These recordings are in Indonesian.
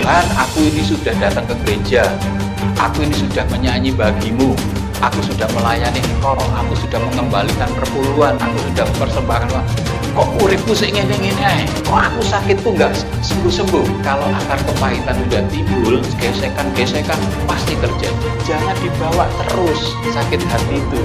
Tuhan, aku ini sudah datang ke gereja, aku ini sudah menyanyi bagimu, aku sudah melayani engkau, aku sudah mengembalikan perpuluhan, aku sudah mempersembahkan. Kok uripku ngene-ngene ae? Kok aku sakitku nggak sembuh-sembuh? Kalau akar kepahitan sudah timbul, gesekan-gesekan pasti terjadi. Jangan dibawa terus sakit hati itu.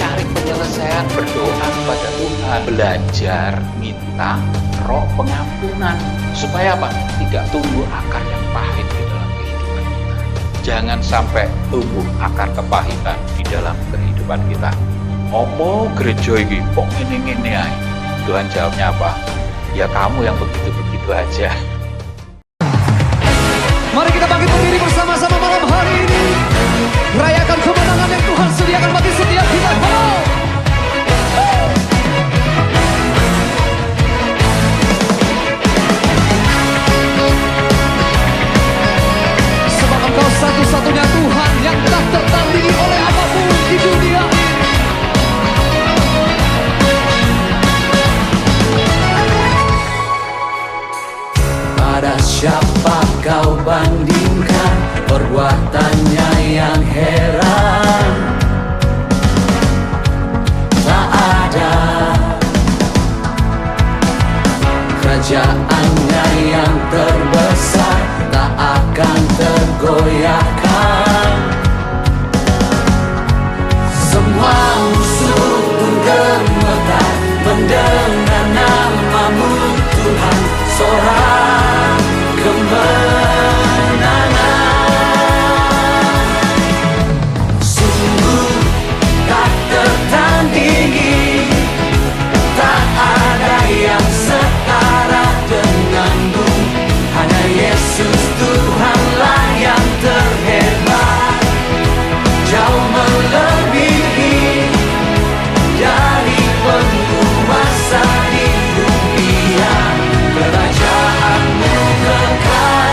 Cari penyelesaian, berdoa kepada Tuhan, belajar minta roh pengampunan, supaya apa? Tidak tumbuh akar yang pahit di dalam kehidupan kita. Jangan sampai tumbuh akar kepahitan di dalam kehidupan kita. Opo gereja iki kok ngene-ngene ae? Tuhan jawabnya apa? Ya kamu yang begitu-begitu aja. Mari kita bangkit berdiri bersama-sama malam hari ini, rayakan kemenangan yang Tuhan sediakan bagi setiap kita. Sebab Engkau satu-satunya Tuhan yang tak tertandingi oleh apapun di dunia ini. Pada siapa kau bandingkan perbuatannya yang heran? Tak ada kerajaannya yang terbesar, tak akan tergoyahkan. Semua musuh pun gemetar mendengar namamu Tuhan, seorang kemenangan. Sungguh tak tertandingi, tak ada yang setara denganmu. Hanya Yesus Tuhanlah yang terhebat, jauh melebihi dari penguasa di dunia. Kerajaanmu kekal.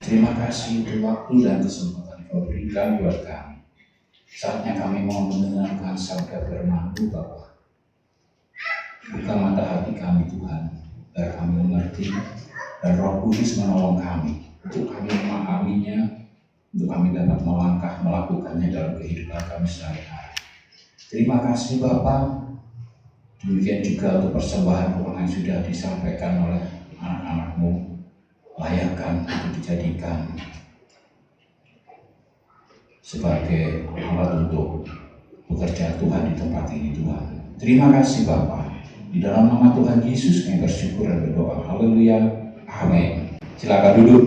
Terima kasih untuk waktu dan kesempatan Kau berikan buat kami. Saatnya kami mau mendengarkan sabda firman-Mu, Bapa. Buka mata hati kami, Tuhan, agar kami mengerti dan Roh Kudus menolong kami untuk kami memahaminya, untuk kami dapat melangkah melakukannya dalam kehidupan kami sehari-hari. Terima kasih, Bapa. Demikian juga untuk persembahan keuangan yang sudah disampaikan oleh anak-anak-Mu, layakkan untuk dijadikan sebagai alat untuk bekerja Tuhan di tempat ini, Tuhan. Terima kasih, Bapa. Di dalam nama Tuhan Yesus kami bersyukur dan berdoa. Haleluya. Amin. Silakan duduk.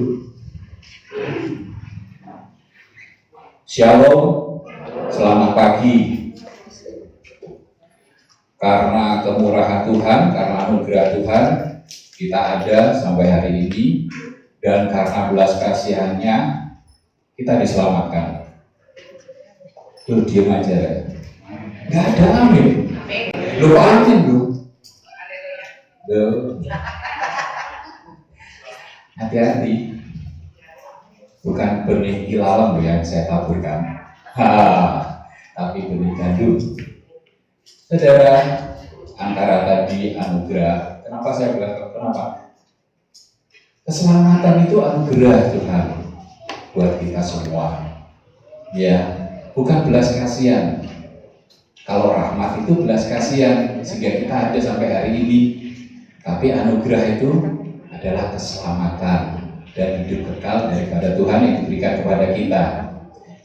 Shalom. Selamat pagi. Karena kemurahan Tuhan, karena anugerah Tuhan, kita ada sampai hari ini, dan karena belas kasihannya kita diselamatkan. Lu diam aja ya. Nggak ada amin. Lu amin lu. Hati-hati. Bukan benih ilalang yang saya taburkan. Tapi benih gandum. Saudara, antara tadi anugerah, kenapa saya bilang kenapa? Keselamatan itu anugerah Tuhan buat kita semua. Ya, bukan belas kasihan. Kalau rahmat itu belas kasihan sehingga kita ada sampai hari ini. Tapi anugerah itu adalah keselamatan dan hidup kekal daripada Tuhan yang diberikan kepada kita.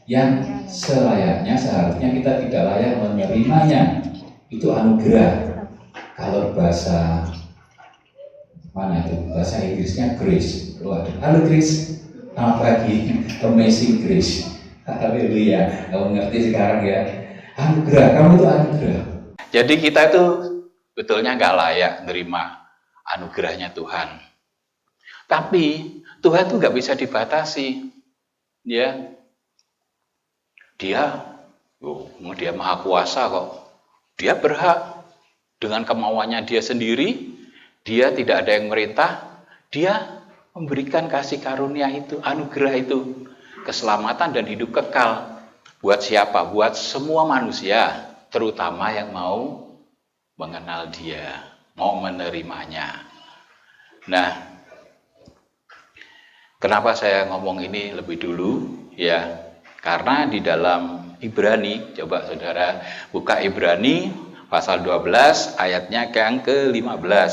Yang selayaknya seharusnya kita tidak layak menerimanya. Itu anugerah. Kalau bahasa mana itu? Bahasa Inggrisnya grace. Halo Grace, selamat pagi. Amazing grace. Haleluya. Kamu ngerti sekarang ya? Anugerah, kamu itu anugerah. Jadi kita itu betulnya nggak layak nerima anugerahnya Tuhan. Tapi Tuhan itu nggak bisa dibatasi. Ya, Dia Maha Kuasa kok. Dia berhak dengan kemauannya Dia sendiri. Dia tidak ada yang merintah. Dia memberikan kasih karunia itu, anugerah itu, keselamatan dan hidup kekal. Buat siapa? Buat semua manusia, terutama yang mau mengenal Dia, mau menerimanya. Nah, Kenapa saya ngomong ini lebih dulu? Ya, karena di dalam Ibrani, coba saudara buka Ibrani pasal 12 ayatnya yang ke-15.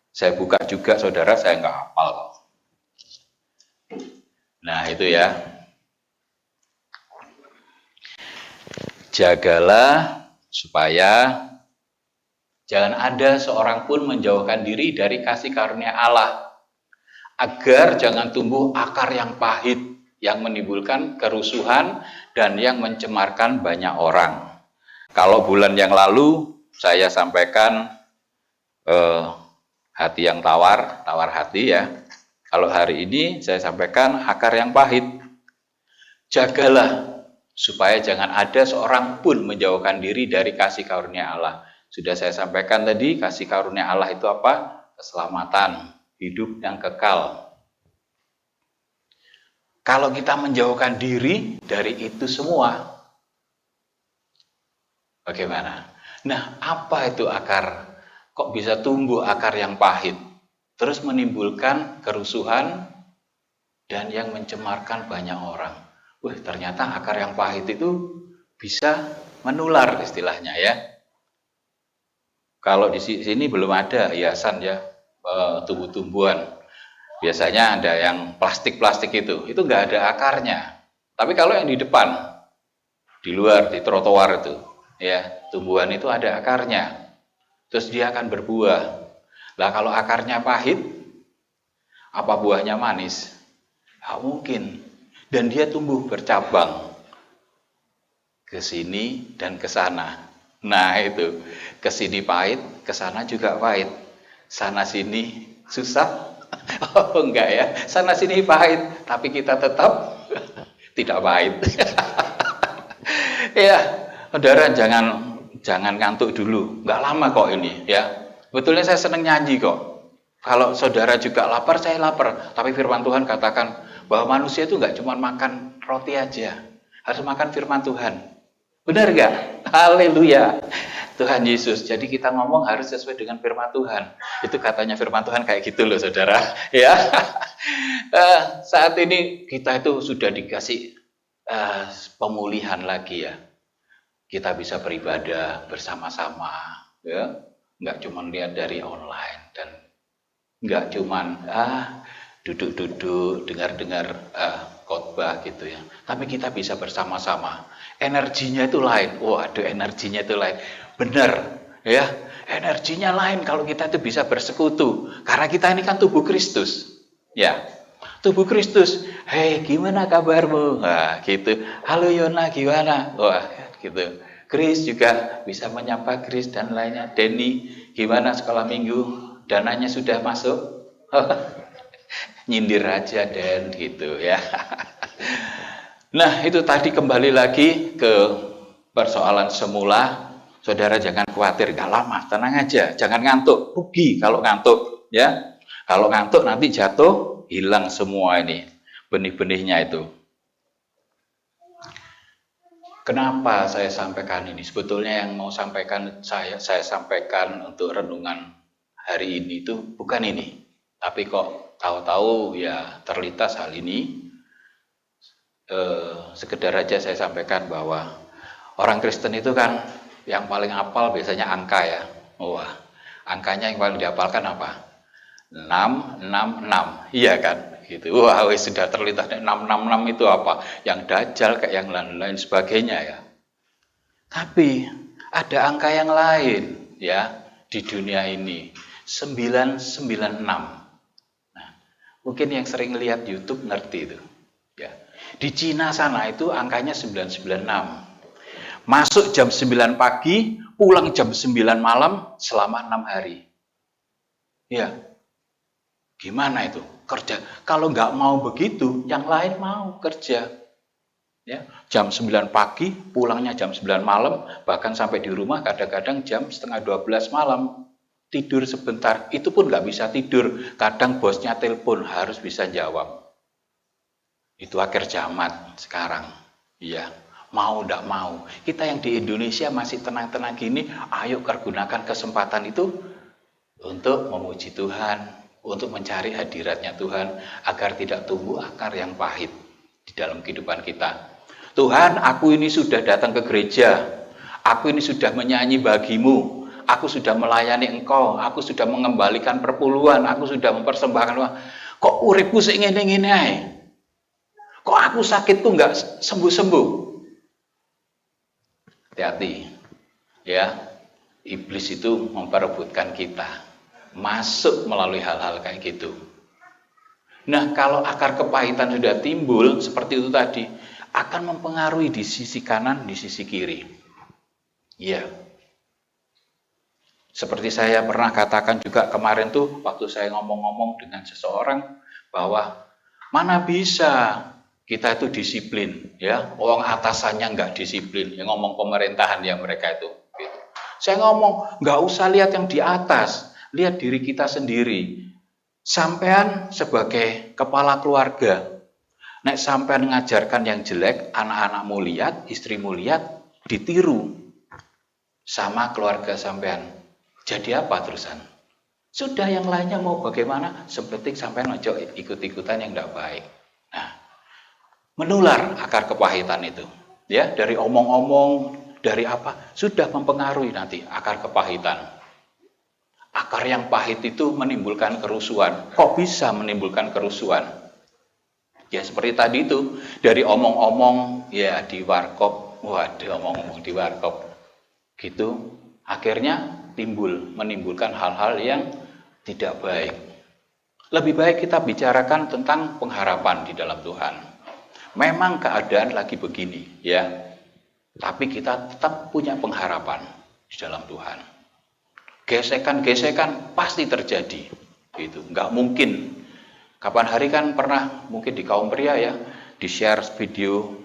Saya buka juga saudara, saya nggak hafal. Nah itu ya. Jagalah supaya jangan ada seorang pun menjauhkan diri dari kasih karunia Allah, agar jangan tumbuh akar yang pahit, yang menimbulkan kerusuhan dan yang mencemarkan banyak orang. Kalau bulan yang lalu saya sampaikan hati yang tawar hati ya. Kalau hari ini saya sampaikan akar yang pahit. Jagalah supaya jangan ada seorang pun menjauhkan diri dari kasih karunia Allah. Sudah saya sampaikan tadi, kasih karunia Allah itu apa? Keselamatan, hidup yang kekal. Kalau kita menjauhkan diri dari itu semua, bagaimana? Nah, apa itu akar? Kok bisa tumbuh akar yang pahit? Terus menimbulkan kerusuhan dan yang mencemarkan banyak orang. Wah, ternyata akar yang pahit itu bisa menular istilahnya ya. Kalau di sini belum ada hiasan ya, tumbuh-tumbuhan. Biasanya ada yang plastik-plastik itu nggak ada akarnya. Tapi kalau yang di depan, di luar, di trotoar itu, ya tumbuhan itu ada akarnya. Terus dia akan berbuah. Lah kalau akarnya pahit, apa buahnya manis? Nggak mungkin. Dan dia tumbuh bercabang ke sini dan ke sana. Nah itu, ke sini pahit, ke sana juga pahit. Sana sini susah. Oh enggak ya, sana sini pahit, tapi kita tetap tidak pahit. Ya, saudara jangan ngantuk dulu. Enggak lama kok ini ya. Betulnya saya senang nyanyi kok. Kalau saudara juga lapar, saya lapar. Tapi firman Tuhan katakan bahwa manusia itu enggak cuma makan roti aja, harus makan firman Tuhan. Benar enggak? Haleluya. Tuhan Yesus. Jadi kita ngomong harus sesuai dengan firman Tuhan. Itu katanya firman Tuhan kayak gitu loh saudara. Ya. Saat ini kita itu sudah dikasih pemulihan lagi ya. Kita bisa beribadah bersama-sama. Ya. Nggak cuma lihat dari online. Dan nggak cuma duduk-duduk, dengar-dengar khotbah gitu ya. Tapi kita bisa bersama-sama. Energinya itu lain. Waduh, energinya itu lain. Benar, ya. Energinya lain kalau kita itu bisa bersekutu. Karena kita ini kan tubuh Kristus. Ya. Tubuh Kristus. Hei, gimana kabarmu? Nah, gitu. Halo Yona, gimana? Wah, gitu. Chris juga bisa menyapa Chris dan lainnya. Denny, gimana sekolah minggu? Dananya sudah masuk? Nyindir aja Dan gitu ya. Nah itu tadi kembali lagi ke persoalan semula. Saudara jangan khawatir, gak lama, tenang aja, jangan ngantuk, rugi kalau ngantuk ya. Kalau ngantuk nanti jatuh, hilang semua ini benih-benihnya itu. Kenapa saya sampaikan ini? Sebetulnya yang mau sampaikan saya sampaikan untuk renungan hari ini itu bukan ini. Tapi kok tahu-tahu ya terlintas hal ini, sekedar aja saya sampaikan bahwa orang Kristen itu kan yang paling hafal biasanya angka ya. Wah, angkanya yang paling dihafalkan apa? 666, iya kan? Gitu. Wah, sudah terlintas 666 itu apa? Yang Dajjal kayak yang lain-lain sebagainya ya. Tapi ada angka yang lain ya di dunia ini, 996. Mungkin yang sering lihat YouTube ngerti itu. Ya. Di Cina sana itu angkanya 996. Masuk jam 9 pagi, pulang jam 9 malam selama 6 hari. Ya. Gimana itu? Kerja. Kalau nggak mau begitu, yang lain mau kerja. Ya. Jam 9 pagi, pulangnya jam 9 malam, bahkan sampai di rumah kadang-kadang jam setengah 12 malam. Tidur sebentar, itu pun nggak bisa tidur. Kadang bosnya telepon, harus bisa jawab. Itu akhir zaman sekarang. Iya, mau nggak mau. Kita yang di Indonesia masih tenang-tenang gini, ayo pergunakan kesempatan itu untuk memuji Tuhan. untuk mencari hadiratnya Tuhan agar tidak tumbuh akar yang pahit di dalam kehidupan kita. Tuhan, aku ini sudah datang ke gereja, aku ini sudah menyanyi bagimu, aku sudah melayani engkau, aku sudah mengembalikan perpuluhan, aku sudah mempersembahkan uang. Kok uripku sing ngene-ngene ae? Kok aku sakitku nggak sembuh-sembuh? Hati-hati, ya. Iblis itu memperebutkan kita, masuk melalui hal-hal kayak gitu. Nah, kalau akar kepahitan sudah timbul seperti itu tadi, akan mempengaruhi di sisi kanan, di sisi kiri. Iya. Seperti saya pernah katakan juga kemarin tuh, waktu saya ngomong-ngomong dengan seseorang, bahwa mana bisa kita itu disiplin, ya. Orang atasannya nggak disiplin, yang ngomong pemerintahan ya mereka itu. Gitu. Saya ngomong, nggak usah lihat yang di atas, lihat diri kita sendiri. Sampean sebagai kepala keluarga, nek sampean mengajarkan yang jelek, anak-anakmu lihat, istrimu lihat, ditiru sama keluarga sampean. Jadi apa terusan? Sudah yang lainnya mau bagaimana? Sepenting sampean ojo ikut-ikutan yang tidak baik. Nah, menular akar kepahitan itu. Ya, dari omong-omong, dari apa? Sudah mempengaruhi nanti akar kepahitan. Akar yang pahit itu menimbulkan kerusuhan. Kok bisa menimbulkan kerusuhan? Ya seperti tadi itu, dari omong-omong ya di warkop, waduh omong-omong di warkop, gitu, akhirnya menimbulkan hal-hal yang tidak baik. Lebih baik kita bicarakan tentang pengharapan di dalam Tuhan. Memang keadaan lagi begini, ya, tapi kita tetap punya pengharapan di dalam Tuhan. Gesekan-gesekan pasti terjadi, gitu, nggak mungkin. Kapan hari kan pernah mungkin di kaum pria ya di-share video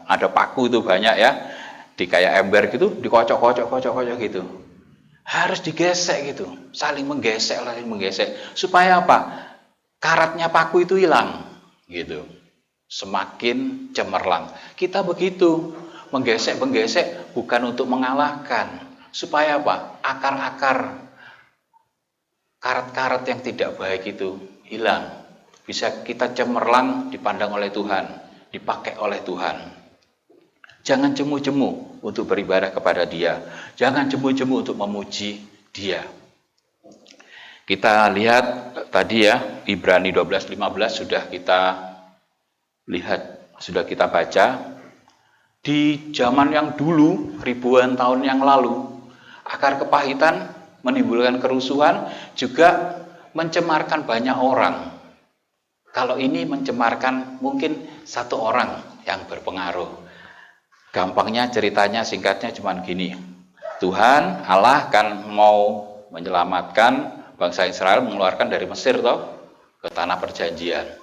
ada paku itu banyak ya di kayak ember gitu dikocok gitu. Harus digesek gitu, saling menggesek supaya apa? Karatnya paku itu hilang gitu. Semakin cemerlang. Kita begitu, menggesek bukan untuk mengalahkan, supaya apa? Akar-akar karat-karat yang tidak baik itu hilang. Bisa kita cemerlang dipandang oleh Tuhan, dipakai oleh Tuhan. Jangan jemu-jemu untuk beribadah kepada Dia. Jangan jemu-jemu untuk memuji Dia. Kita lihat tadi ya, Ibrani 12:15 sudah kita lihat, sudah kita baca. Di zaman yang dulu, ribuan tahun yang lalu, akar kepahitan menimbulkan kerusuhan, juga mencemarkan banyak orang. Kalau ini mencemarkan mungkin satu orang yang berpengaruh. Gampangnya ceritanya, singkatnya cuman gini. Tuhan Allah kan mau menyelamatkan bangsa Israel, mengeluarkan dari Mesir toh ke tanah perjanjian.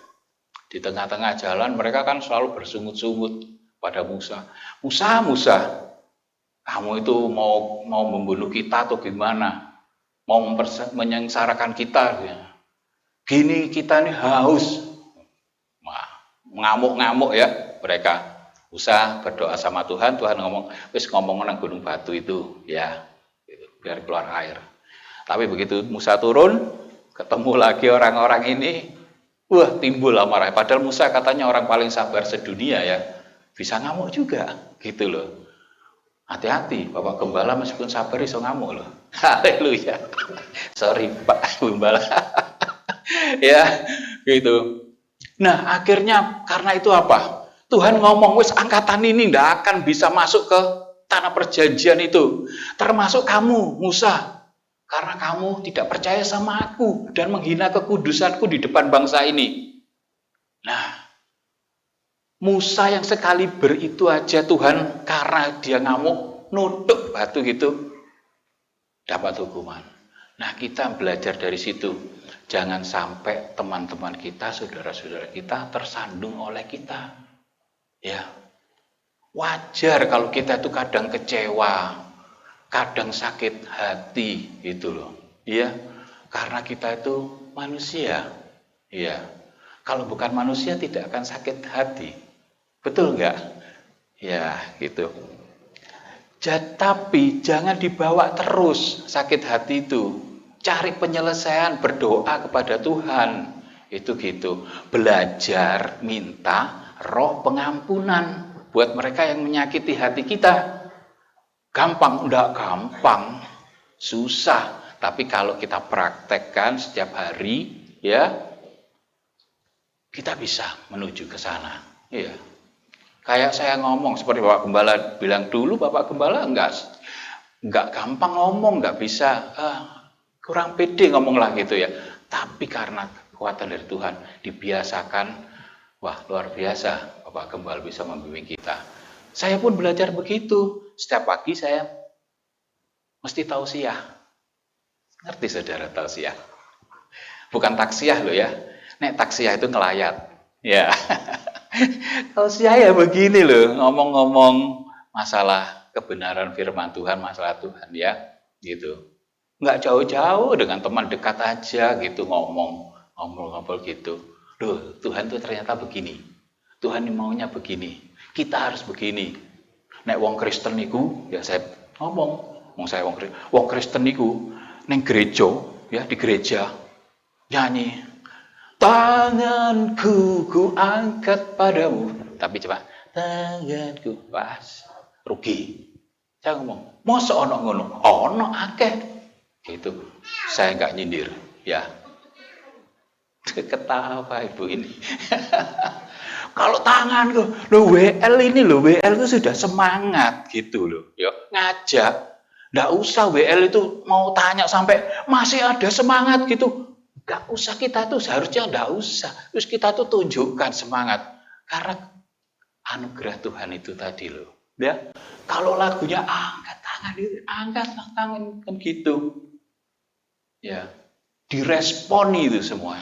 Di tengah-tengah jalan mereka kan selalu bersungut-sungut pada Musa. Musa, kamu itu mau membunuh kita atau gimana? Mau menyengsarakan kita, gini kita ini haus, ngamuk-ngamuk ya mereka. Musa berdoa sama Tuhan, Tuhan ngomong, wis ngomong nang gunung batu itu, ya, biar keluar air. Tapi begitu Musa turun, ketemu lagi orang-orang ini, timbul amarah. Padahal Musa katanya orang paling sabar sedunia ya, bisa ngamuk juga, gitu loh. Hati-hati, Bapak Gembala meskipun sabar iso ngamuk loh. Haleluya. Sorry Pak Gembala. Ya, gitu. Nah, akhirnya karena itu apa? Tuhan ngomong, wis angkatan ini ndak akan bisa masuk ke tanah perjanjian itu. Termasuk kamu, Musa. Karena kamu tidak percaya sama aku dan menghina kekudusanku di depan bangsa ini. Nah, Musa yang sekali beritu aja Tuhan karena dia ngamuk nutuk batu gitu dapat hukuman. Nah, kita belajar dari situ. Jangan sampai teman-teman kita, saudara-saudara kita tersandung oleh kita. Ya. Wajar kalau kita itu kadang kecewa, kadang sakit hati gitu loh. Ya. Karena kita itu manusia. Ya. Kalau bukan manusia tidak akan sakit hati. Betul nggak? Ya, gitu. Tapi jangan dibawa terus sakit hati itu. Cari penyelesaian, berdoa kepada Tuhan. Itu gitu. Belajar minta roh pengampunan buat mereka yang menyakiti hati kita. Gampang? Enggak gampang. Susah. Tapi kalau kita praktekkan setiap hari, ya, kita bisa menuju ke sana. Iya. Kayak saya ngomong seperti Bapak Gembala bilang dulu, Bapak Gembala enggak gampang ngomong, enggak bisa, kurang pede ngomong lah gitu ya. Tapi karena kekuatan dari Tuhan dibiasakan, wah luar biasa Bapak Gembala bisa membimbing kita. Saya pun belajar begitu. Setiap pagi saya mesti tausiah. Ngerti saudara tausiah? Bukan taksiah loh ya. Nek taksiah itu ngelayat. Ya. Tausiah ya begini loh, ngomong-ngomong masalah kebenaran firman Tuhan, masalah Tuhan ya, gitu. Nggak jauh-jauh dengan teman dekat aja gitu ngobrol-ngobrol gitu. Loh, Tuhan tuh ternyata begini. Tuhan maunya begini. Kita harus begini. Nek wong Kristen niku, ya saya ngomong, wong Kristen niku neng gereja, ya di gereja nyanyi. Tanganku ku angkat padamu. Tapi coba, tanganku pas rugi. Saya ngomong, masa ono ngono? Ono akeh. Gitu. Saya nggak nyindir, ya. Ketawa ibu ini. Kalau tanganku, lo WL ini lo WL itu sudah semangat gitu loh. Ya, ngajak. Nggak usah WL itu mau tanya sampai masih ada semangat gitu. Gak usah, kita tuh seharusnya gak usah. Terus kita tuh tunjukkan semangat. Karena anugerah Tuhan itu tadi loh. Ya, kalau lagunya angkat tangan kan gitu. Ya, diresponi itu semua.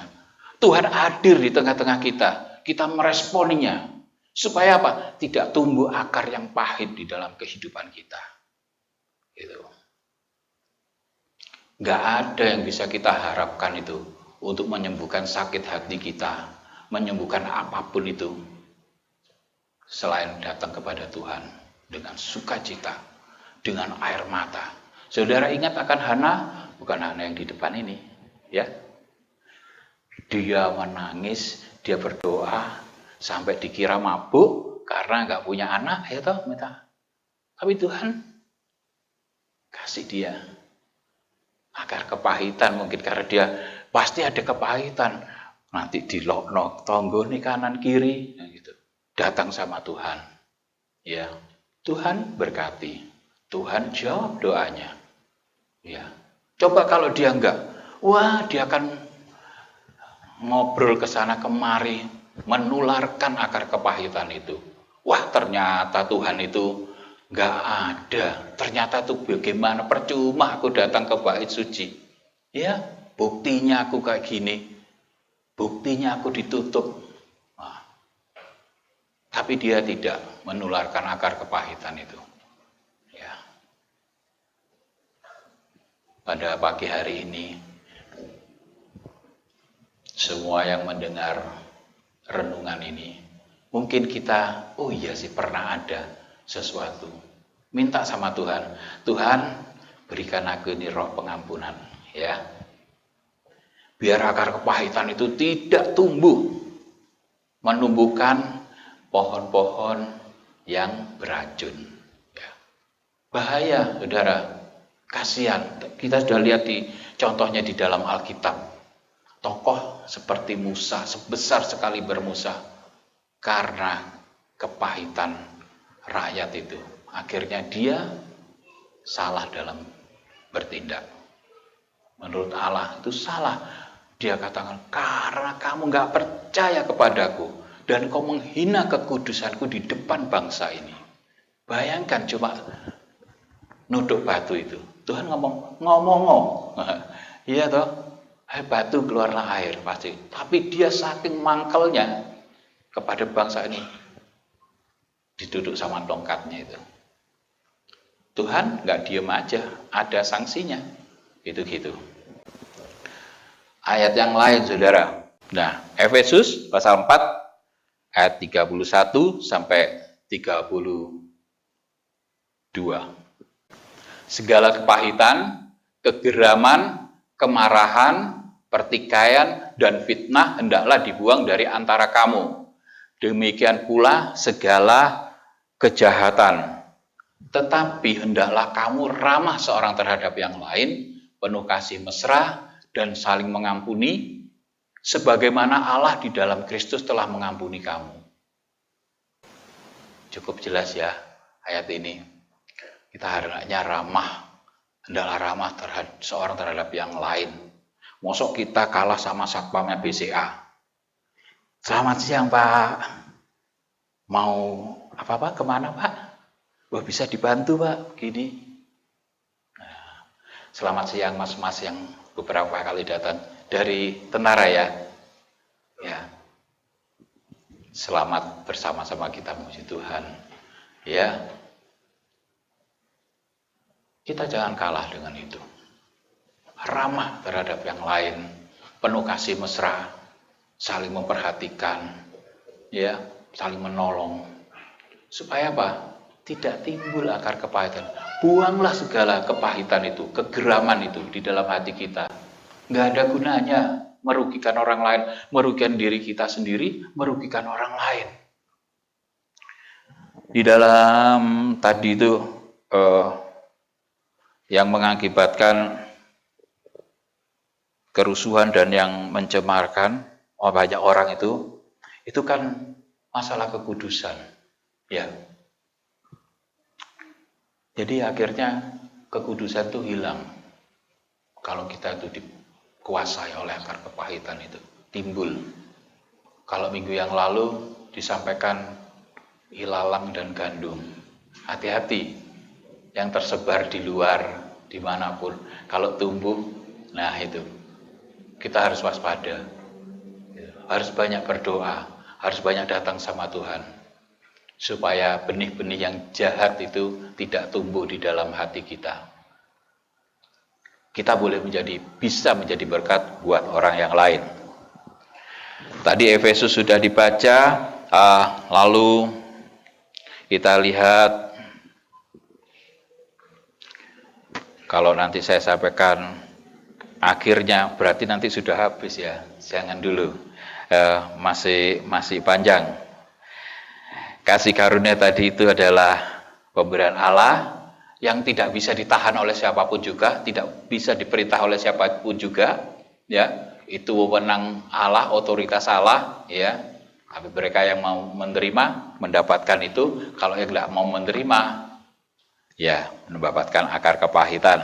Tuhan hadir di tengah-tengah kita. Kita meresponinya. Supaya apa? Tidak tumbuh akar yang pahit di dalam kehidupan kita. Gitu. Gak ada yang bisa kita harapkan itu untuk menyembuhkan sakit hati kita, menyembuhkan apapun itu, selain datang kepada Tuhan dengan sukacita, dengan air mata. Saudara ingat akan Hana? Bukan Hana yang di depan ini, ya. Dia menangis, dia berdoa sampai dikira mabuk karena nggak punya anak, ya toh, minta. Tapi Tuhan kasih dia akar kepahitan, mungkin karena dia pasti ada kepahitan. Nanti dilokno tonggo nih kanan kiri, gitu. Datang sama Tuhan. Ya, Tuhan berkati. Tuhan jawab doanya. Ya. Coba kalau dia enggak, wah dia akan ngobrol ke sana kemari, menularkan akar kepahitan itu. Wah ternyata Tuhan itu enggak ada. Ternyata tuh bagaimana, percuma aku datang ke bait suci. Ya, buktinya aku kayak gini. Buktinya aku ditutup. Nah, tapi dia tidak menularkan akar kepahitan itu. Ya. Pada pagi hari ini, semua yang mendengar renungan ini, mungkin kita, oh iya sih pernah ada sesuatu. Minta sama Tuhan, Tuhan berikan aku ini roh pengampunan, ya. Biar akar kepahitan itu tidak tumbuh, menumbuhkan pohon-pohon yang beracun. Ya. Bahaya, saudara. Kasihan. Kita sudah lihat contohnya di dalam Alkitab. Tokoh seperti Musa, sebesar sekali bermusa, karena kepahitan rakyat itu. Akhirnya dia salah dalam bertindak. Menurut Allah itu salah. Dia katakan, karena kamu gak percaya kepadaku dan kau menghina kekudusanku di depan bangsa ini. Bayangkan coba nuduk batu itu. Tuhan ngomong. Iya toh, batu keluarlah air pasti. Tapi dia saking mangkelnya kepada bangsa ini, diduduk sama tongkatnya itu. Tuhan gak diem aja, ada sanksinya. Gitu-gitu. Ayat yang lain, saudara. Nah, Efesus pasal 4 ayat 31 sampai 32. Segala kepahitan, kegeraman, kemarahan, pertikaian, dan fitnah hendaklah dibuang dari antara kamu. Demikian pula segala kejahatan. Tetapi hendaklah kamu ramah seorang terhadap yang lain, penuh kasih mesra, dan saling mengampuni, sebagaimana Allah di dalam Kristus telah mengampuni kamu. Cukup jelas ya ayat ini. Kita hendaknya hendaklah ramah terhadap seorang terhadap yang lain. Mosok kita kalah sama satpamnya BCA. Selamat siang Pak. Mau apa-apa kemana Pak? Wah bisa dibantu Pak, gini. Nah, selamat siang mas-mas yang beberapa kali datang dari tentara ya. Ya. Selamat bersama-sama kita memuji Tuhan. Ya. Kita jangan kalah dengan itu. Ramah terhadap yang lain, penuh kasih mesra, saling memperhatikan, ya, saling menolong. Supaya apa? Tidak timbul akar kepahitan. Buanglah segala kepahitan itu, kegeraman itu di dalam hati kita. Nggak ada gunanya merugikan orang lain, merugikan diri kita sendiri, merugikan orang lain. Di dalam tadi itu yang mengakibatkan kerusuhan dan yang mencemarkan banyak orang itu kan masalah kekudusan, ya. Jadi akhirnya kekudusan itu hilang kalau kita itu dikuasai oleh akar kepahitan itu timbul. Kalau minggu yang lalu disampaikan ilalang dan gandum, hati-hati yang tersebar di luar dimanapun. Kalau tumbuh, nah itu kita harus waspada, harus banyak berdoa, harus banyak datang sama Tuhan, supaya benih-benih yang jahat itu tidak tumbuh di dalam hati kita. Kita bisa menjadi berkat buat orang yang lain. Tadi Efesus sudah dibaca, lalu kita lihat. Kalau nanti saya sampaikan akhirnya, berarti nanti sudah habis ya. Jangan dulu, masih panjang. Kasih karunia tadi itu adalah pemberian Allah yang tidak bisa ditahan oleh siapapun juga, tidak bisa diperintah oleh siapapun juga, ya. Itu wewenang Allah, otoritas Allah, ya. Tapi mereka yang mau menerima, mendapatkan itu. Kalau yang tidak mau menerima, ya, mendapatkan akar kepahitan.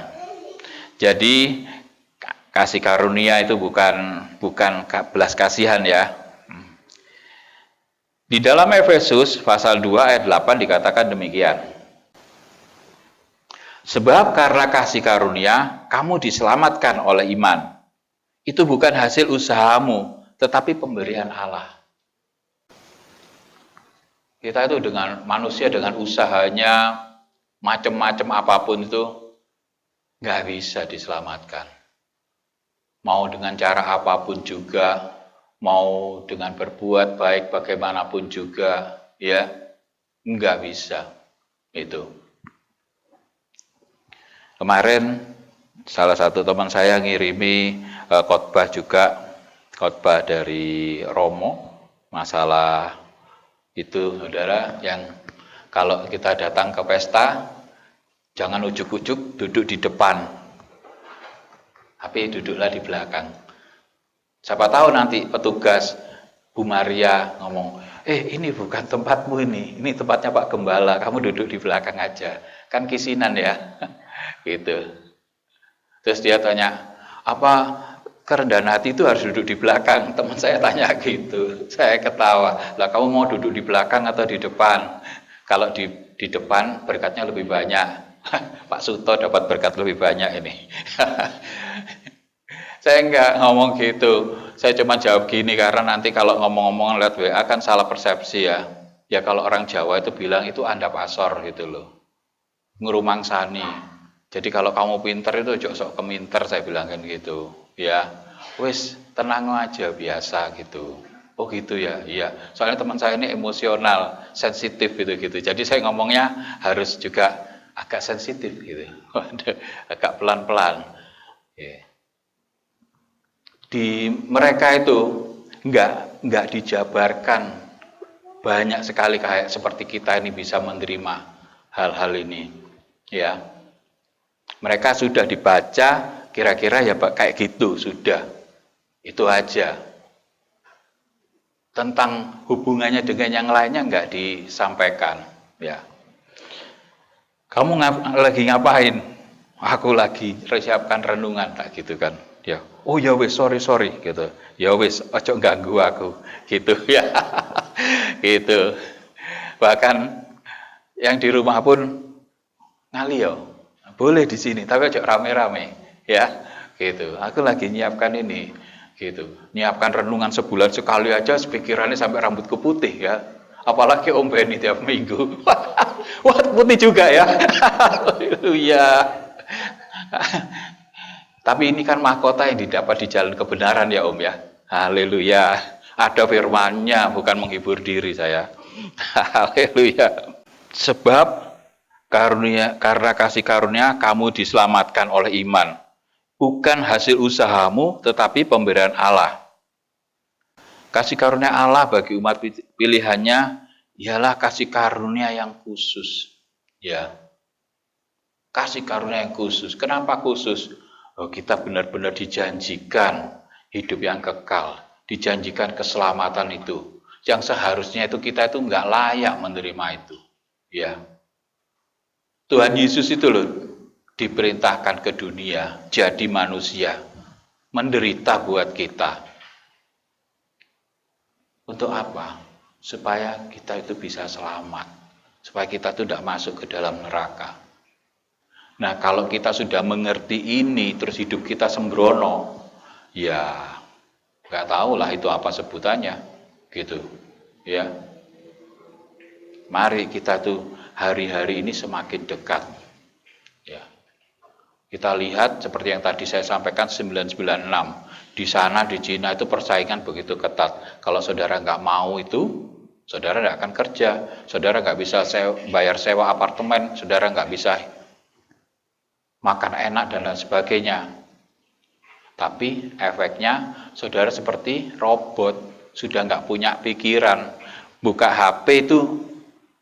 Jadi kasih karunia itu bukan belas kasihan ya. Di dalam Efesus pasal 2 ayat 8 dikatakan demikian. Sebab karena kasih karunia kamu diselamatkan oleh iman. Itu bukan hasil usahamu, tetapi pemberian Allah. Kita itu dengan manusia dengan usahanya macam-macam apapun itu nggak bisa diselamatkan. Mau dengan cara apapun juga, mau dengan berbuat baik bagaimanapun juga, ya nggak bisa itu. Kemarin salah satu teman saya ngirimi khotbah juga, khotbah dari Romo, masalah itu saudara, yang kalau kita datang ke pesta, jangan ujuk-ujuk duduk di depan, tapi duduklah di belakang. Siapa tahu nanti petugas Bu Maria ngomong, ini bukan tempatmu ini tempatnya Pak Gembala, kamu duduk di belakang aja. Kan kisinan ya, gitu. Terus dia tanya, apa kerendahan hati itu harus duduk di belakang? Teman saya tanya gitu, saya ketawa. Lah kamu mau duduk di belakang atau di depan? Kalau di depan berkatnya lebih banyak. Pak Suto dapat berkat lebih banyak ini. Saya enggak ngomong gitu. Saya cuma jawab gini karena nanti kalau ngomong-ngomong lewat WA kan salah persepsi ya. Ya kalau orang Jawa itu bilang itu andap asor gitu loh. Ngurumang sani. Jadi kalau kamu pinter itu jok sok keminter, saya bilang kan gitu. Ya, wis tenang aja biasa gitu. Oh gitu ya, iya. Soalnya teman saya ini emosional, sensitif gitu. Jadi saya ngomongnya harus juga agak sensitif gitu. Agak pelan-pelan. Ya. Di mereka itu enggak dijabarkan banyak sekali kayak seperti kita ini bisa menerima hal-hal ini. Ya. Mereka sudah dibaca kira-kira ya kayak gitu sudah. Itu aja. Tentang hubungannya dengan yang lainnya enggak disampaikan, ya. Kamu lagi ngapain? Aku lagi siapkan renungan, tak gitu kan? Ya. Oh ya wis, sorry gitu. Ya wis, ojo ganggu aku, gitu ya. Gitu. Bahkan yang di rumah pun ngalio. Boleh di sini, tapi ojo rame-rame, ya. Gitu. Aku lagi nyiapkan ini. Gitu, nyiapkan renungan sebulan sekali aja, pikirannya sampai rambutku putih ya, apalagi Om Benny tiap minggu. Wah, putih juga ya. Haleluya. Tapi ini kan mahkota yang didapat di jalan kebenaran ya Om ya. Haleluya. Ada firman-Nya, bukan menghibur diri saya. Haleluya. Sebab karena kasih karunia kamu diselamatkan oleh iman. Bukan hasil usahamu, tetapi pemberian Allah. Kasih karunia Allah bagi umat pilihannya ialah kasih karunia yang khusus. Ya, kasih karunia yang khusus. Kenapa khusus? Oh, kita benar-benar dijanjikan hidup yang kekal, dijanjikan keselamatan itu. Yang seharusnya itu kita itu nggak layak menerima itu. Ya, Tuhan Yesus itu loh, diperintahkan ke dunia, jadi manusia, menderita buat kita. Untuk apa? Supaya kita itu bisa selamat, supaya kita itu tidak masuk ke dalam neraka. Nah, kalau kita sudah mengerti ini, terus hidup kita sembrono, ya nggak tahu lah itu apa sebutannya, gitu. Ya, mari kita tuh hari-hari ini semakin dekat. Ya. Kita lihat seperti yang tadi saya sampaikan 996. Di sana di Cina itu persaingan begitu ketat. Kalau saudara nggak mau itu, saudara nggak akan kerja. Saudara nggak bisa bayar sewa apartemen. Saudara nggak bisa makan enak dan lain sebagainya. Tapi efeknya saudara seperti robot. Sudah nggak punya pikiran. Buka HP itu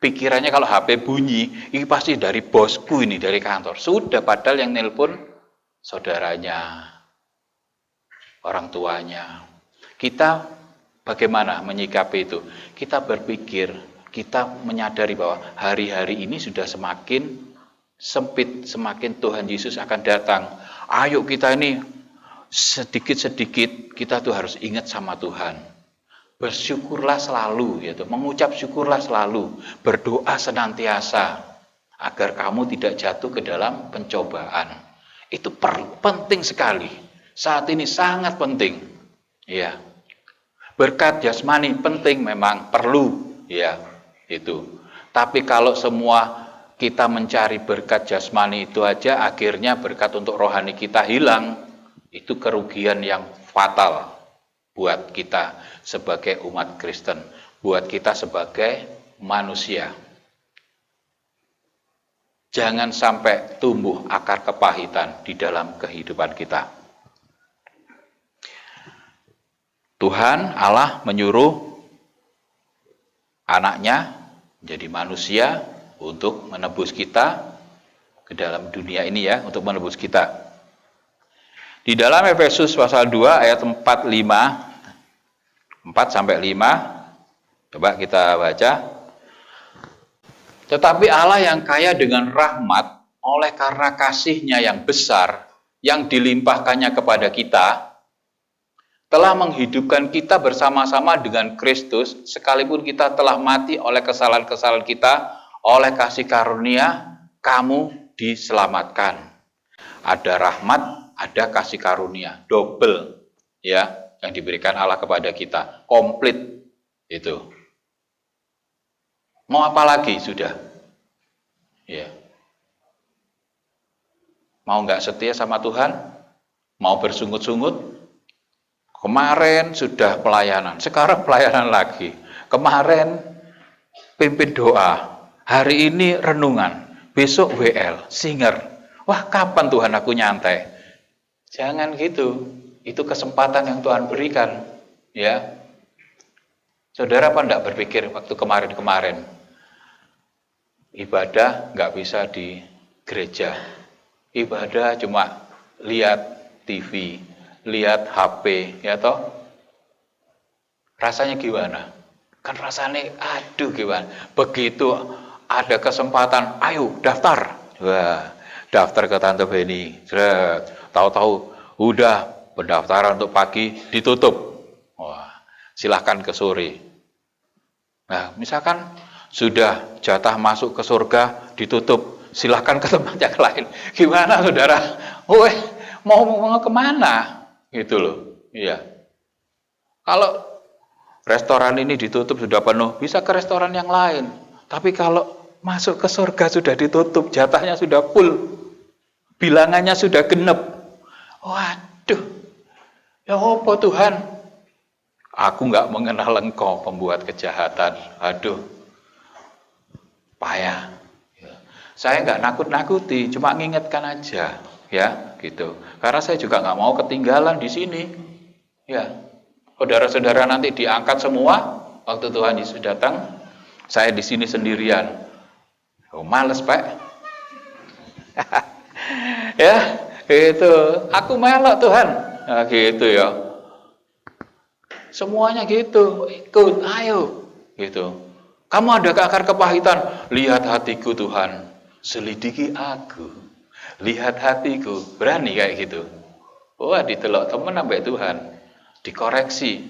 pikirannya kalau HP bunyi, ini pasti dari bosku ini, dari kantor. Sudah, padahal yang nelpon saudaranya, orang tuanya. Kita bagaimana menyikapi itu? Kita berpikir, kita menyadari bahwa hari-hari ini sudah semakin sempit, semakin Tuhan Yesus akan datang. Ayo kita ini sedikit-sedikit kita tuh harus ingat sama Tuhan. Bersyukurlah selalu, yaitu mengucap syukurlah selalu, berdoa senantiasa agar kamu tidak jatuh ke dalam pencobaan. Itu penting sekali. Saat ini sangat penting. Ya. Berkat jasmani penting memang perlu, ya, itu. Tapi kalau semua kita mencari berkat jasmani itu aja, akhirnya berkat untuk rohani kita hilang. Itu kerugian yang fatal buat kita sebagai umat Kristen, buat kita sebagai manusia. Jangan sampai tumbuh akar kepahitan di dalam kehidupan kita. Tuhan Allah menyuruh anaknya menjadi manusia untuk menebus kita ke dalam dunia ini ya, untuk menebus kita. Di dalam Efesus pasal 2 ayat 4 sampai 5, coba kita baca. Tetapi Allah yang kaya dengan rahmat, oleh karena kasih-Nya yang besar, yang dilimpahkannya kepada kita, telah menghidupkan kita bersama-sama dengan Kristus, sekalipun kita telah mati oleh kesalahan-kesalahan kita, oleh kasih karunia, kamu diselamatkan. Ada rahmat, ada kasih karunia, double, ya, yang diberikan Allah kepada kita, komplit itu. Mau apa lagi sudah? Ya. Mau nggak setia sama Tuhan? Mau bersungut-sungut? Kemarin sudah pelayanan, sekarang pelayanan lagi. Kemarin pimpin doa, hari ini renungan, besok WL, singer. Wah, kapan Tuhan aku nyantai? Jangan gitu. Itu kesempatan yang Tuhan berikan. Ya, saudara apa enggak berpikir waktu kemarin-kemarin ibadah nggak bisa di gereja, ibadah cuma lihat TV, lihat HP, ya toh? Rasanya gimana? Kan rasanya, aduh gimana? Begitu ada kesempatan, ayo daftar. Wah, daftar ke Tante Beni. Tahu-tahu udah pendaftaran untuk pagi ditutup. Wah, silahkan ke sore. Nah, misalkan sudah jatah masuk ke surga ditutup, silahkan ke tempat yang lain. Gimana saudara? Woi, mau kemana? Gitu loh. Iya. Kalau restoran ini ditutup sudah penuh, bisa ke restoran yang lain. Tapi kalau masuk ke surga sudah ditutup, jatahnya sudah full, bilangannya sudah genep. Waduh. Ya apa Tuhan? Aku nggak mengenal engkau pembuat kejahatan. Aduh, payah. Saya nggak nakut-nakuti, cuma ngingetkan aja, ya, gitu. Karena saya juga nggak mau ketinggalan di sini, ya. Saudara-saudara nanti diangkat semua waktu Tuhan Yesus datang, saya di sini sendirian. Oh, males Pak. Ya, gitu. Aku melok Tuhan. Nah, gitu ya. Semuanya gitu, ikut, ayo, gitu. Kamu ada akar kepahitan, lihat hatiku Tuhan, selidiki aku, lihat hatiku, berani kayak gitu. Wah, ditelok temen sampai Tuhan, dikoreksi.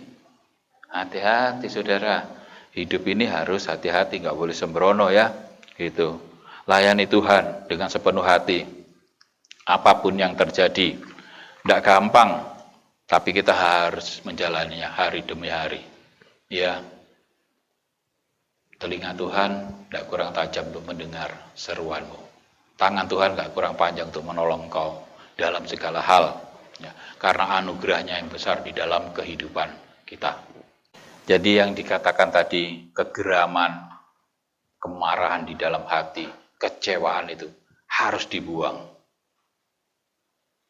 Hati-hati saudara, hidup ini harus hati-hati, nggak boleh sembrono ya, gitu. Layani Tuhan dengan sepenuh hati, apapun yang terjadi. Tidak gampang, tapi kita harus menjalaninya hari demi hari. Ya, telinga Tuhan tidak kurang tajam untuk mendengar seruanmu. Tangan Tuhan tidak kurang panjang untuk menolong kau dalam segala hal. Ya, karena anugerahnya yang besar di dalam kehidupan kita. Jadi yang dikatakan tadi, kegeraman, kemarahan di dalam hati, kecewaan itu harus dibuang.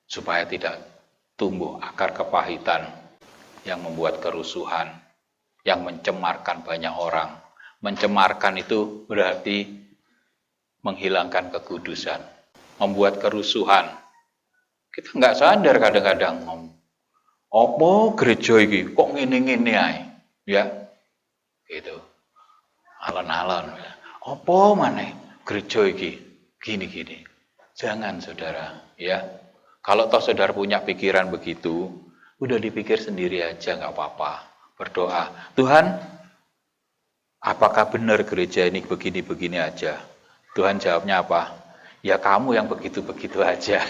Supaya tidak tumbuh akar kepahitan yang membuat kerusuhan, yang mencemarkan banyak orang. Mencemarkan itu berarti menghilangkan kekudusan, membuat kerusuhan. Kita nggak sadar kadang-kadang, opo gereja iki kok ngene-ngene ae, ya, gitu. Alon-alon, opo maneh gereja iki gini-gini. Jangan saudara, ya. Kalau toh saudara punya pikiran begitu, udah dipikir sendiri aja, nggak apa-apa. Berdoa, Tuhan, apakah benar gereja ini begini-begini aja? Tuhan jawabnya apa? Ya kamu yang begitu-begitu aja.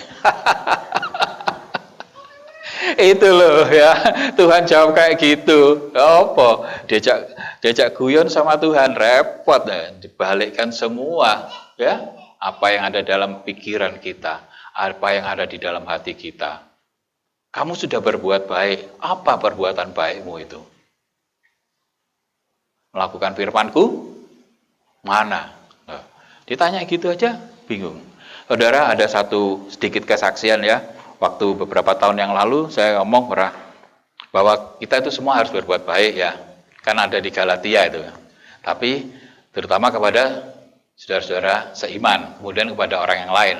Itu loh ya, Tuhan jawab kayak gitu. Apa? Diajak guyon sama Tuhan, repot ya. Dibalikkan semua, ya. Apa yang ada dalam pikiran kita, apa yang ada di dalam hati kita. Kamu sudah berbuat baik, apa perbuatan baikmu itu? Melakukan firman-Ku? Mana? Nah, ditanya gitu aja, bingung. Saudara, ada satu sedikit kesaksian ya. Waktu beberapa tahun yang lalu, saya ngomong bahwa kita itu semua harus berbuat baik ya. Kan ada di Galatia itu. Tapi, terutama kepada saudara-saudara seiman, kemudian kepada orang yang lain.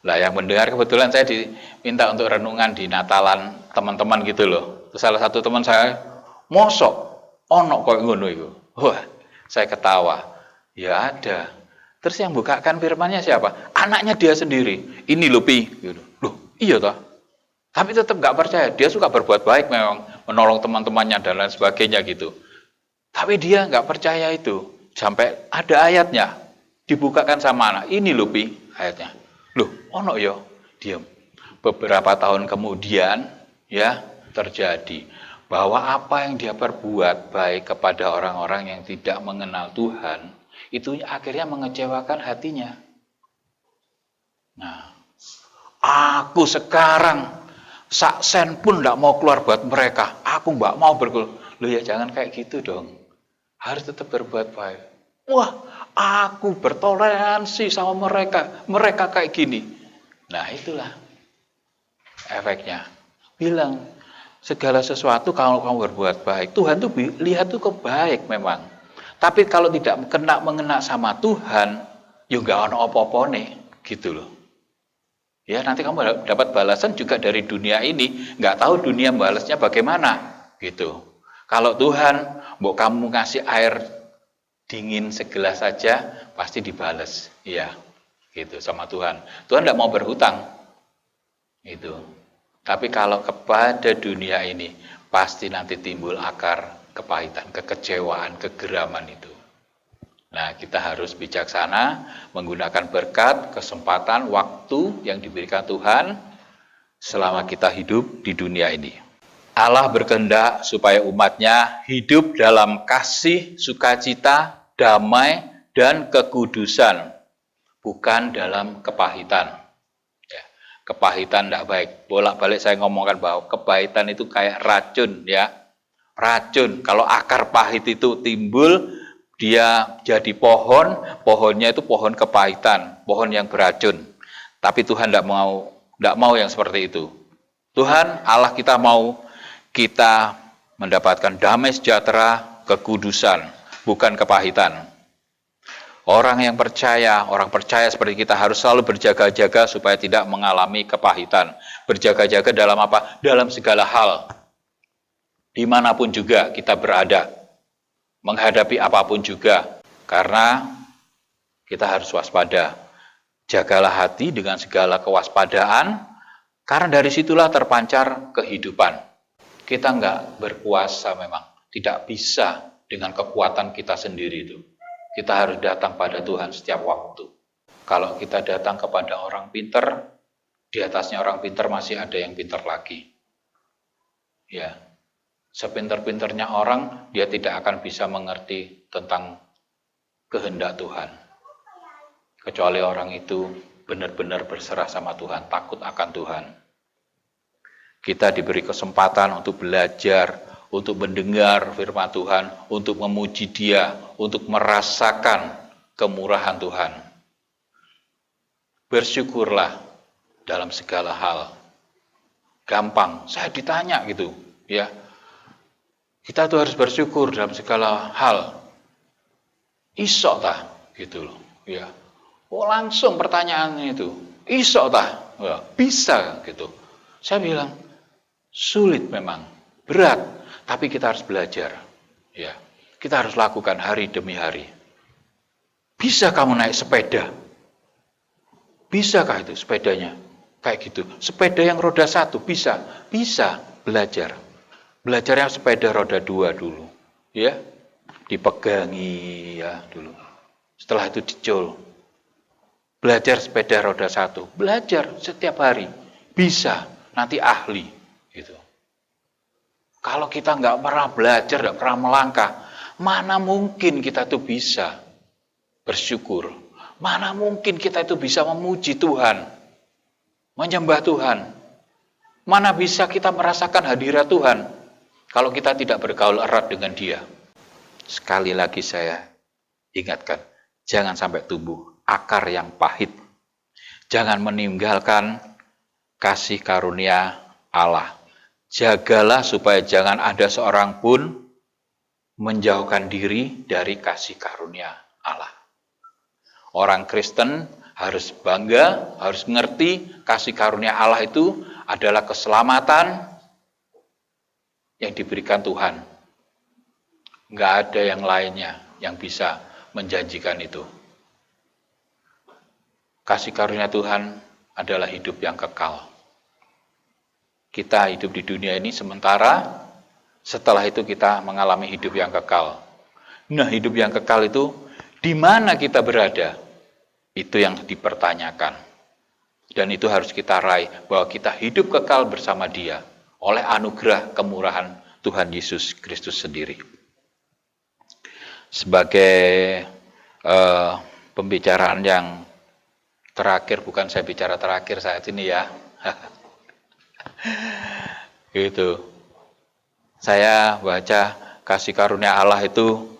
Lah yang mendengar kebetulan saya diminta untuk renungan di Natalan teman-teman gitu loh. Terus salah satu teman saya, mosok ono kok ngono iku. Wah, saya ketawa. Ya ada. Terus yang bukakan firman-Nya siapa? Anaknya dia sendiri. Ini loh Pi, gitu. Loh, iya toh. Tapi tetap nggak percaya. Dia suka berbuat baik memang, menolong teman-temannya dan lain sebagainya gitu. Tapi dia nggak percaya itu. Sampai ada ayatnya dibukakan sama anak. Ini loh Pi, ayatnya. Loh, ono ya, diam. Beberapa tahun kemudian ya terjadi bahwa apa yang dia perbuat baik kepada orang-orang yang tidak mengenal Tuhan itu akhirnya mengecewakan hatinya. Nah, aku sekarang sak sen pun tidak mau keluar buat mereka. Aku nggak mau berkeluar. Loh ya jangan kayak gitu dong. Harus tetap berbuat baik. Wah, Aku bertoleransi sama mereka. Mereka kayak gini. Nah, itulah efeknya. Bilang, segala sesuatu kalau kamu berbuat baik, Tuhan tuh lihat tuh kebaik memang. Tapi kalau tidak mengena sama Tuhan, ya nggak ono apa-apa nih, gitu loh. Ya, nanti kamu dapat balasan juga dari dunia ini, nggak tahu dunia balasnya bagaimana, gitu. Kalau Tuhan, mau kamu ngasih air dingin segelas saja, pasti dibales, ya, gitu sama Tuhan. Tuhan tidak mau berhutang, itu. Tapi kalau kepada dunia ini, pasti nanti timbul akar kepahitan, kekecewaan, kegeraman itu. Nah, kita harus bijaksana menggunakan berkat, kesempatan, waktu yang diberikan Tuhan selama kita hidup di dunia ini. Allah berkehendak supaya umatnya hidup dalam kasih, sukacita, damai, dan kekudusan, bukan dalam kepahitan. Ya, kepahitan tidak baik. Bolak-balik saya ngomongkan bahwa kepahitan itu kayak racun, ya. Racun, kalau akar pahit itu timbul, dia jadi pohon, pohonnya itu pohon kepahitan, pohon yang beracun. Tapi Tuhan tidak mau yang seperti itu. Tuhan Allah kita mau kita mendapatkan damai sejahtera, kekudusan, bukan kepahitan. Orang percaya seperti kita harus selalu berjaga-jaga supaya tidak mengalami kepahitan. Berjaga-jaga dalam apa? Dalam segala hal. Dimanapun juga kita berada. Menghadapi apapun juga. Karena kita harus waspada. Jagalah hati dengan segala kewaspadaan. Karena dari situlah terpancar kehidupan. Kita nggak berkuasa memang. Tidak bisa dengan kekuatan kita sendiri itu. Kita harus datang pada Tuhan setiap waktu. Kalau kita datang kepada orang pinter, di atasnya orang pinter masih ada yang pinter lagi. Ya, sepinter-pinternya orang, dia tidak akan bisa mengerti tentang kehendak Tuhan. Kecuali orang itu benar-benar berserah sama Tuhan, takut akan Tuhan. Kita diberi kesempatan untuk belajar, untuk mendengar firman Tuhan, untuk memuji Dia, untuk merasakan kemurahan Tuhan. Bersyukurlah dalam segala hal. Gampang, saya ditanya gitu, ya. Kita tuh harus bersyukur dalam segala hal. Isok tah, gitu loh, ya. Oh, langsung pertanyaannya itu, isok tah, ya, bisa gitu. Saya bilang, sulit memang, berat, tapi kita harus belajar. Ya, kita harus lakukan hari demi hari. Bisa kamu naik sepeda? Bisakah itu sepedanya? Kayak gitu. Sepeda yang roda 1 bisa? Bisa, belajar. Belajar yang sepeda roda 2 dulu. Ya, dipegangi ya dulu. Setelah itu dicul. Belajar sepeda roda 1. Belajar setiap hari. Bisa, nanti ahli. Gitu. Kalau kita nggak pernah belajar, nggak pernah melangkah, mana mungkin kita tuh bisa bersyukur? Mana mungkin kita itu bisa memuji Tuhan, menyembah Tuhan? Mana bisa kita merasakan hadirat Tuhan kalau kita tidak bergaul erat dengan Dia? Sekali lagi saya ingatkan, jangan sampai tumbuh akar yang pahit. Jangan meninggalkan kasih karunia Allah. Jagalah supaya jangan ada seorang pun menjauhkan diri dari kasih karunia Allah. Orang Kristen harus bangga, harus mengerti kasih karunia Allah itu adalah keselamatan yang diberikan Tuhan. Nggak ada yang lainnya yang bisa menjanjikan itu. Kasih karunia Tuhan adalah hidup yang kekal. Kita hidup di dunia ini sementara, setelah itu kita mengalami hidup yang kekal. Nah, hidup yang kekal itu di mana kita berada? Itu yang dipertanyakan. Dan itu harus kita raih, bahwa kita hidup kekal bersama Dia oleh anugerah kemurahan Tuhan Yesus Kristus sendiri. Sebagai pembicaraan yang terakhir, bukan saya bicara terakhir saat ini ya. Gitu. Saya baca kasih karunia Allah itu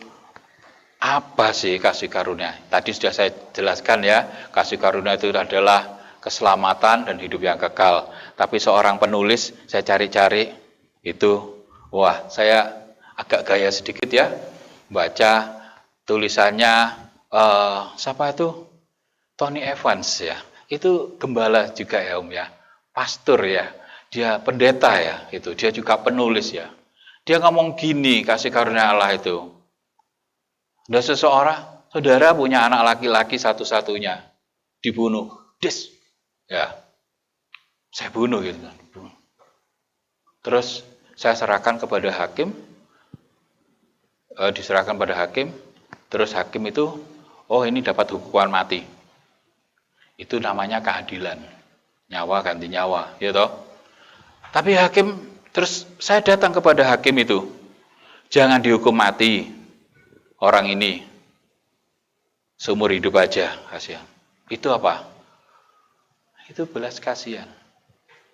Apa sih kasih karunia? Tadi sudah saya jelaskan ya, kasih karunia itu adalah keselamatan dan hidup yang kekal. Tapi seorang penulis, saya cari-cari itu, wah saya agak gaya sedikit ya, baca tulisannya, siapa itu? Tony Evans ya, itu gembala juga ya Om ya, pastor ya, dia pendeta ya, itu dia juga penulis ya. Dia ngomong gini, kasih karunia Allah itu. Ada seseorang, saudara punya anak laki-laki satu-satunya, dibunuh, ya, saya bunuh gitu kan. Terus saya serahkan kepada hakim, diserahkan pada hakim, terus hakim itu, oh ini dapat hukuman mati. Itu namanya keadilan, nyawa ganti nyawa, ya toh. Tapi hakim, terus saya datang kepada hakim itu, jangan dihukum mati. Orang ini seumur hidup aja, kasihan. Itu apa? Itu belas kasihan.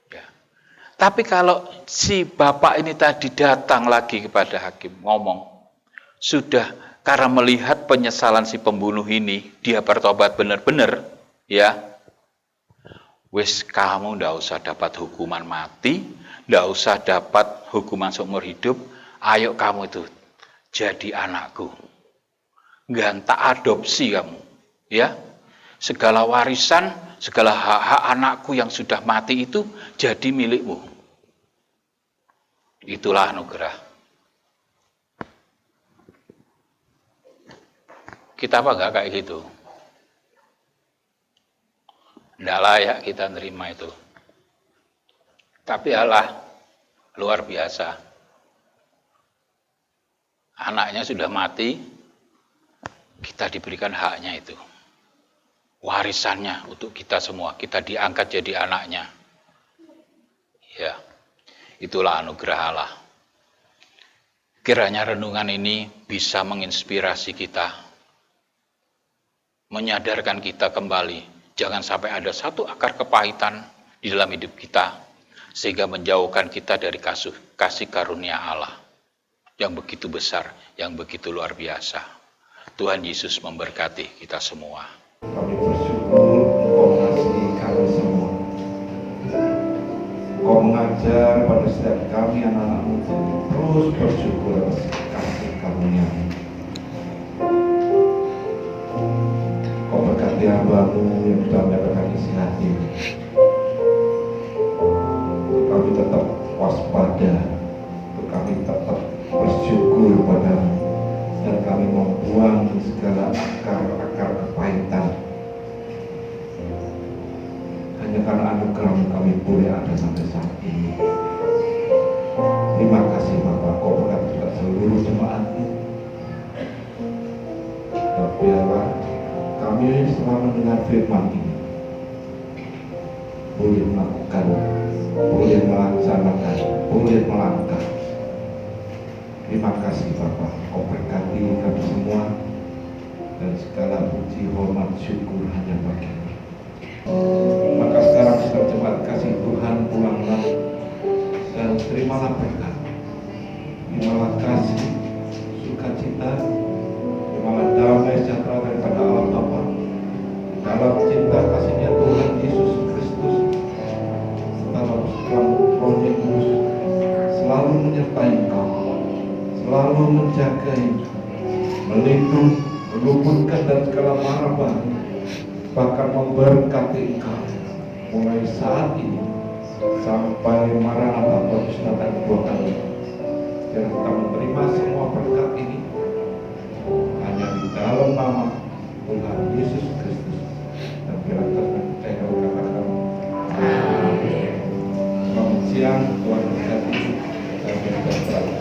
Ya. Tapi kalau si bapak ini tadi datang lagi kepada hakim, ngomong, sudah karena melihat penyesalan si pembunuh ini, dia bertobat benar-benar, ya, wis kamu ndak usah dapat hukuman mati, ndak usah dapat hukuman seumur hidup, ayo kamu itu jadi anakku. Ganta adopsi kamu, ya. Segala warisan, segala hak-hak anakku yang sudah mati itu jadi milikmu. Itulah anugerah. Kita apa enggak kayak gitu? Nggak layak kita nerima itu. Tapi Allah luar biasa. Anaknya sudah mati, kita diberikan haknya itu. Warisannya untuk kita semua, kita diangkat jadi anaknya. Ya, itulah anugerah Allah. Kiranya renungan ini bisa menginspirasi kita, menyadarkan kita kembali, jangan sampai ada satu akar kepahitan di dalam hidup kita, sehingga menjauhkan kita dari kasih karunia Allah yang begitu besar, yang begitu luar biasa. Tuhan Yesus memberkati kita semua. Kami bersyukur Engkau mengasihi kami semua. Engkau mengajar pada setiap kami anak-anak-Mu terus bersyukur atas kasih karunia-Mu. Engkau berkati hamba-Mu yang sudah mendapatkan isi hati. Untuk kami tetap waspada, untuk kami tetap bersyukur pada-Mu. Dan kami membuang segala akar-akar kepahitan. Hanya karena anugerah-Mu kami boleh ada sampai saat ini. Terima kasih Bapak, Kau berkati juga seluruh jemaat-Mu. Dan biarlah kami setelah mendengar firman ini boleh melakukan, boleh melaksanakan, boleh melangkah. Terima kasih Bapak, Kau berkati kami semua, dan segala puji, hormat, syukur hanya bagi-Mu. Maka sekarang setelah jemaat kasih Tuhan pulanglah dan terimalah berkat, terimalah kasih, sukacita, terimalah damai sejahtera daripada Allah Bapa dalam cinta kasihnya Tuhan Yesus Kristus, setelah Roh-Nya Kudus selalu menyertai Engkau, selalu menjaga Engkau, melindungi, meluputkan dari segala mara bahaya, bahkan memberkati Engkau mulai saat ini sampai Maranatha Yesus datang kedua kali. Dan kita menerima semua berkat ini hanya di dalam nama Tuhan Yesus Kristus. Dan bila terpercaya katakan amin. Selamat siang, Tuhan berkati dan berkati.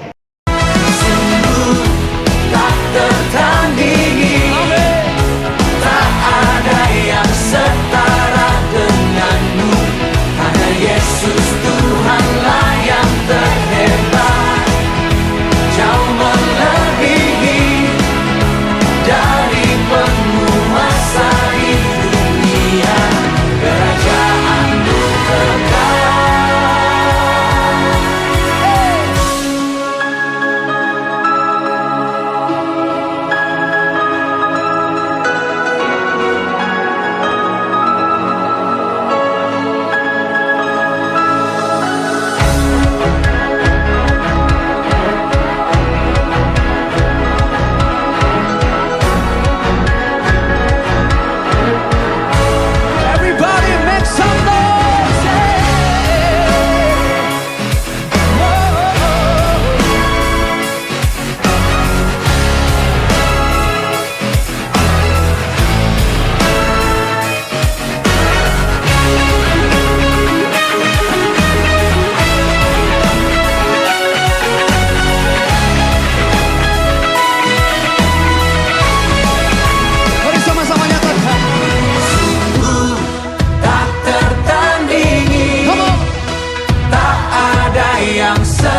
Yesus Tuhanlah yang terhebat.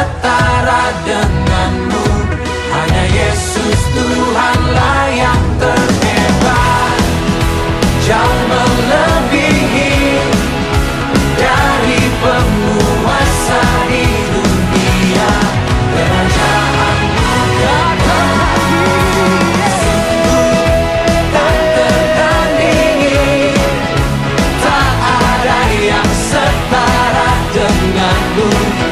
setara denganmu. Hanya Yesus Tuhanlah yang terhebat, jauh melebihi dari penguasa di dunia. Kerajaanmu sungguh tak tertandingi, tak ada yang setara denganmu.